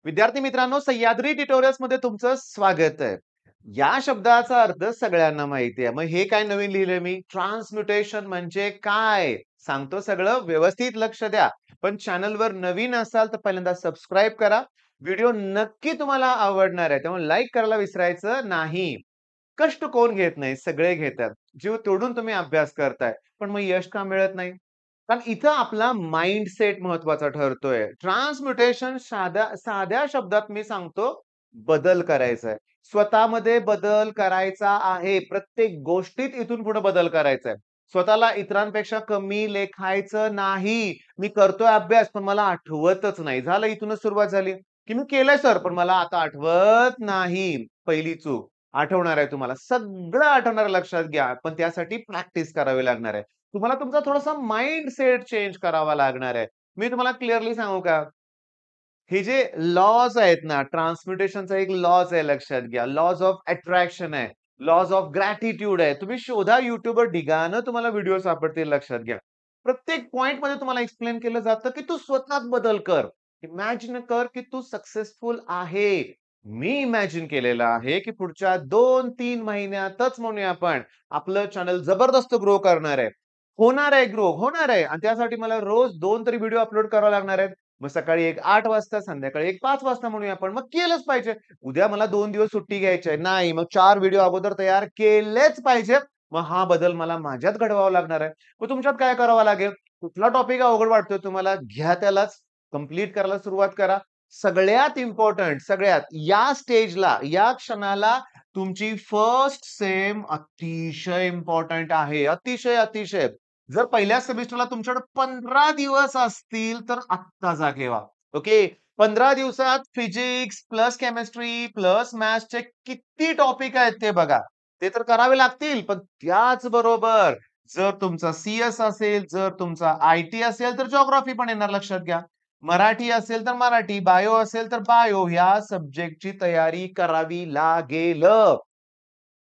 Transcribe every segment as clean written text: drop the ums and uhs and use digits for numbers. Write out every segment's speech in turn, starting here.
विद्यार्थी मित्रांनो, सह्याद्री ट्युटोरियल्स मध्ये तुमचं स्वागत आहे. या शब्दाचा अर्थ सगळ्यांना माहिती आहे. मग हे काय नवीन लिहिलंय मी? ट्रान्सम्युटेशन म्हणजे काय? सांगतो सगळं व्यवस्थित लक्ष द्या. पण चॅनलवर नवीन असाल तर पहिल्यांदा सबस्क्राईब करा. व्हिडिओ नक्की तुम्हाला आवडणार आहे. त्यामुळे लाईक करायला विसरायचं नाही. कष्ट कोण घेत नाही, सगळे घेतात. जीव तोडून तुम्ही अभ्यास करताय. पण मग यश का मिळत नाही? कारण इथं आपला माइंडसेट महत्वाचा ठरतोय. ट्रान्सम्युटेशन साध्या साध्या शब्दात मी सांगतो, बदल करायचा आहे. स्वतःमध्ये बदल करायचा आहे. प्रत्येक गोष्टीत इथून पुढे बदल करायचा आहे. स्वतःला इतरांपेक्षा कमी लेखायचं नाही. मी करतोय अभ्यास, पण मला आठवतच नाही. झालं, इथूनच सुरुवात झाली, की मी केलंय सर, पण मला आता आठवत नाही. पहिली चूक. आठवणार आहे तुम्हाला. सगळं आठवणार लक्षात घ्या. पण त्यासाठी प्रॅक्टिस करावी लागणार आहे. तुम्हाला तुमचा थोडासा माइंडसेट चेंज करावा लागणार आहे. मी तुम्हाला क्लिअरली सांगू का? हे जे लॉज आहेत ना, ट्रान्सम्युटेशनचा एक लॉज आहे लक्षात घ्या. लॉज ऑफ अट्रॅक्शन आहे. लॉज ऑफ ग्रॅटिट्यूड आहे. तुम्ही शोधा YouTubeवर ढिगानं तुम्हाला व्हिडिओ सापडतील लक्षात घ्या. प्रत्येक पॉइंटमध्ये तुम्हाला एक्सप्लेन केलं जातं, की तू स्वतःत बदल कर. इमॅजिन कर, की तू सक्सेसफुल आहे. मी इमॅजिन केलेलं आहे, की पुढच्या 2-3 महिन्यातच म्हणूया आपण, आपलं चॅनल जबरदस्त ग्रो करणार आहे. होणार आहे ग्रो, होणार आहे आणि त्यासाठी मला रोज 2 तरी व्हिडिओ अपलोड करावे लागणार आहेत. मग सकाळी एक 8 वाजता, संध्याकाळी एक 5 वाजता म्हणूया आपण. मग केलंच पाहिजे. उद्या मला 2 दिवस सुट्टी घ्यायची आहे. नाही, मग 4 व्हिडिओ अगोदर तयार केलेच पाहिजेत. मग हा बदल मला माझ्यात घडवावा लागणार आहे. मग तुमच्यात काय करावं लागेल? कुठला टॉपिक अवघड वाटतोय तुम्हाला? घ्या त्यालाच. कंप्लीट करायला सुरुवात करा. सगळ्यात इम्पोर्टंट, सगळ्यात या स्टेजला, या क्षणाला तुमची फर्स्ट सेम अतिशय इम्पोर्टंट आहे. अतिशय, अतिशय. जर पहिल्या सेमिस्टरला तुमच्याकडे 15 दिवस असतील, तर आत्ता जागे व्हा. ओके. 15 दिवसात फिजिक्स प्लस केमिस्ट्री प्लस मॅथ्सचे किती टॉपिक आहेत ते बघा. ते तर करावे लागतील. पण त्याचबरोबर जर तुमचा सी-एस असेल, जर तुमचा आय-टी असेल, तर जिओग्राफी पण येणार लक्षात घ्या. मराठी असेल तर मराठी, बायो असेल तर बायो, ह्या सब्जेक्टची तयारी करावी लागेल.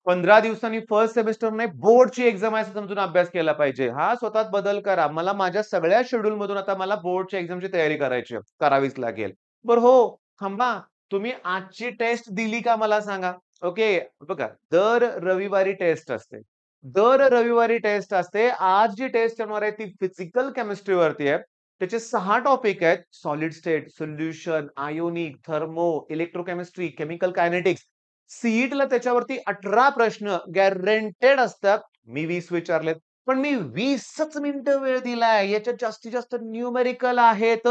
15 दिवसांनी फर्स्ट सेमेस्टर नाही, बोर्डची एक्झाम आहे असं समजून अभ्यास केला पाहिजे. हा स्वतःत बदल करा. मला माझ्या सगळ्या शेड्यूलमधून आता मला बोर्डच्या एक्झामची तयारी करायची आहे. करावीच लागेल. बरं हो, थांबा. तुम्ही आजची टेस्ट दिली का मला सांगा? ओके. बघा, दर रविवारी टेस्ट असते. दर रविवारी टेस्ट असते. आज जी टेस्ट होणार आहे ती फिजिकल केमिस्ट्रीवरती आहे. त्याचे 6 टॉपिक आहेत. Solid state, solution, ionic, thermo, electrochemistry, chemical kinetics. सीईटीला त्याच्यावरती 18 प्रश्न गॅरंटेड असतात. मी 20 विचारलेत. पण मी 20च मिनिटं वेळ दिलाय. याच्यात जास्तीत जास्त न्यूमेरिकल आहेत.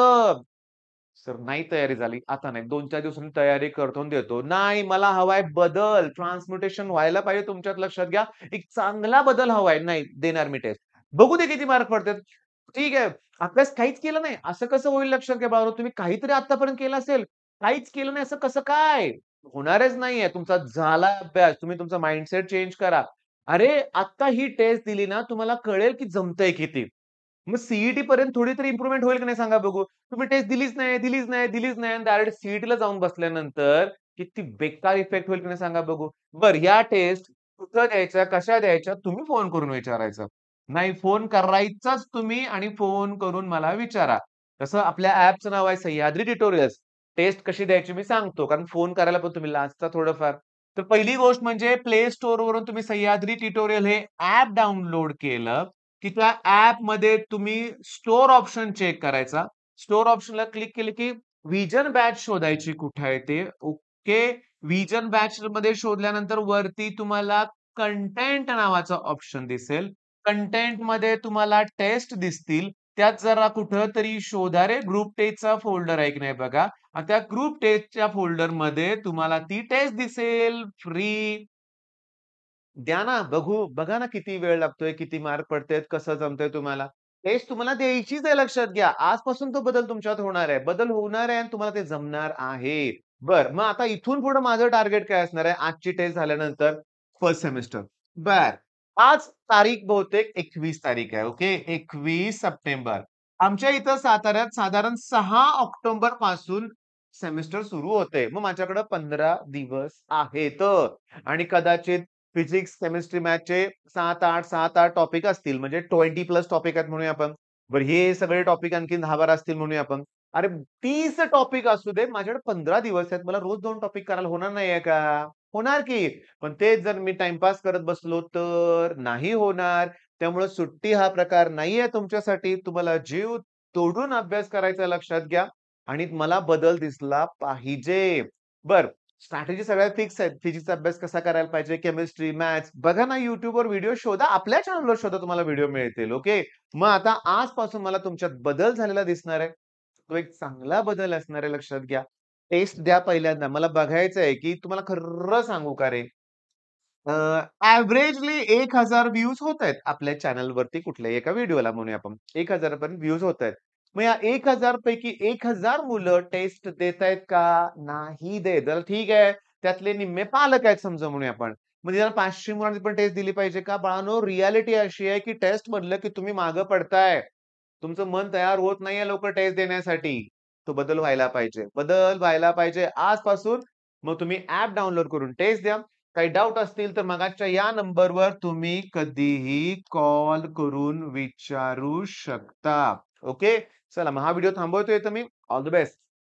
सर नाही तयारी झाली. आता नाही. 2-4 दिवसांनी तयारी करतो आणि देतो. नाही, मला हवाय बदल. ट्रान्सम्युटेशन व्हायला पाहिजे तुमच्यात लक्षात घ्या. एक चांगला बदल हवाय. नाही देणार मी टेस्ट. बघू दे किती मार्क पडतात. ठीक आहे. अभ्यास काहीच केला नाही. असं कसं होईल लक्षात घ्या बाळांनो. तुम्ही काहीतरी आत्तापर्यंत केलं असेल. काहीच केलं नाही असं कसं काय? होणारच नाहीये. तुमचा झाला अभ्यास. तुम्ही तुमचा माइंडसेट चेंज करा. अरे, आता ही टेस्ट दिली ना, तुम्हाला कळेल की जमतंय किती. मग सीईटी पर्यंत थोडी तरी इम्प्रूव्हमेंट होईल की नाही सांगा बघू. तुम्ही टेस्ट दिलीच नाही, दिलीच नाही, दिलीच नाही आणि डायरेक्ट सीईटीला जाऊन बसल्यानंतर किती बेकार इफेक्ट होईल की नाही सांगा बघू. बरं, ह्या टेस्ट कुठं द्यायच्या, कशा द्यायच्या तुम्ही फोन करून विचारायचं. नाही, फोन करायचाच तुम्ही आणि फोन करून मला विचारा. तसं आपल्या ॲपचं नाव आहे सह्याद्री ट्युटोरियल्स. टेस्ट कशी द्यायची मी सांगतो. कारण फोन करायला पण तुम्ही लाजता थोडंफार. तर पहिली गोष्ट म्हणजे प्ले स्टोअरवरून तुम्ही सह्याद्री ट्युटोरियल हे ॲप डाउनलोड केलं, की त्या ॲपमध्ये तुम्ही स्टोअर ऑप्शन चेक करायचा. स्टोअर ऑप्शनला क्लिक केलं, की व्हिजन बॅच शोधायची कुठे आहे ते. ओके. व्हिजन बॅचमध्ये शोधल्यानंतर वरती तुम्हाला कंटेंट नावाचा ऑप्शन दिसेल. कंटेंटमध्ये तुम्हाला टेस्ट दिसतील. त्यात जरा कुठेतरी शोधा रे ग्रुप टेस्टचा फोल्डर आहे की नाही बघा. आणि त्या ग्रुप टेस्टच्या फोल्डरमध्ये तुम्हाला ती टेस्ट दिसेल फ्री. द्या ना, बघू. बघा ना किती वेळ लागतोय, किती मार्क पडतायत, कसं जमतंय तुम्हाला. टेस्ट तुम्हाला द्यायचीच आहे लक्षात घ्या. आजपासून तो बदल तुमच्यात होणार आहे. बदल होणार आहे आणि तुम्हाला ते जमणार आहे. बरं, मग आता इथून पुढे माझं टार्गेट काय असणार आहे? आजची टेस्ट झाल्यानंतर फर्स्ट सेमेस्टर. बरं. आज तारीख बहुतेक 21 तारीख आहे. ओके. 21 सप्टेंबर. आमच्या इथं साताऱ्यात साधारण 6 ऑक्टोबर पासून सेमेस्टर सुरू होते. मग माझ्याकडे 15 दिवस आहेत आणि कदाचित फिजिक्स, केमिस्ट्री, मॅथ्सचे 7-8 टॉपिक असतील. म्हणजे 20 प्लस टॉपिक आहेत म्हणूया आपण. बरं हे सगळे टॉपिक आणखीन 10-12 असतील म्हणूया आपण. अरे 30 टॉपिक असू दे, माझ्याकडे 15 दिवस आहेत. मला रोज 2 टॉपिक करायला होणार नाहीये का? होणार की. पण तेच जर मी टाईमपास करत बसलो तर नाही होणार. त्यामुळे सुट्टी हा प्रकार नाहीये तुमच्यासाठी. तुम्हाला जीव तोडून अभ्यास करायचा लक्षात घ्या आणि मला बदल दिसला पाहिजे. बरं, स्ट्रॅटेजी सगळ्या फिक्स आहेत. फिजिक्सचा अभ्यास कसा करायला पाहिजे, केमिस्ट्री, मॅथ्स बघा ना YouTubeवर व्हिडिओ शोधा. आपल्या चॅनलवर शोधा तुम्हाला व्हिडिओ मिळतील. ओके. मग आता आजपासून मला तुमच्यात बदल झालेला दिसणार आहे. तो एक चांगला बदल असणार आहे लक्षात घ्या. टेस्ट द्या पहिल्यांदा. मला बघायचं आहे, की तुम्हाला खरं सांगू का रे, एव्हरेजली 1000 व्ह्यूज होतायत आपल्या चॅनलवरती कुठल्याही एका व्हिडिओला म्हणूया आपण. 1000 पर्यंत व्ह्यूज होतायत. मग या 1000 पैकी 1000 मुलं टेस्ट देतायत का? नाही देत. तर ठीक आहे. त्यातले निम्मे पालक आहेत समजा म्हणूया आपण. म्हणजे त्याला 500 मुलांनी पण टेस्ट दिली पाहिजे का? बाळांनो रिअॅलिटी अशी आहे, की टेस्ट म्हटलं की तुम्ही मागे पडताय. तुमचं मन तयार होत नाहीये लवकर टेस्ट देण्यासाठी. तो बदल व्हायला पाहिजे. बदल व्हायला पाहिजे आजपासून. मग तुम्ही ॲप डाउनलोड करून टेस्ट द्या. काही डाउट असतील तर मगाचच्या या नंबरवर तुम्ही कधीही कॉल करून विचारू शकता. ओके. चला मग हा व्हिडिओ थांबवतोय इथं मी. All the best.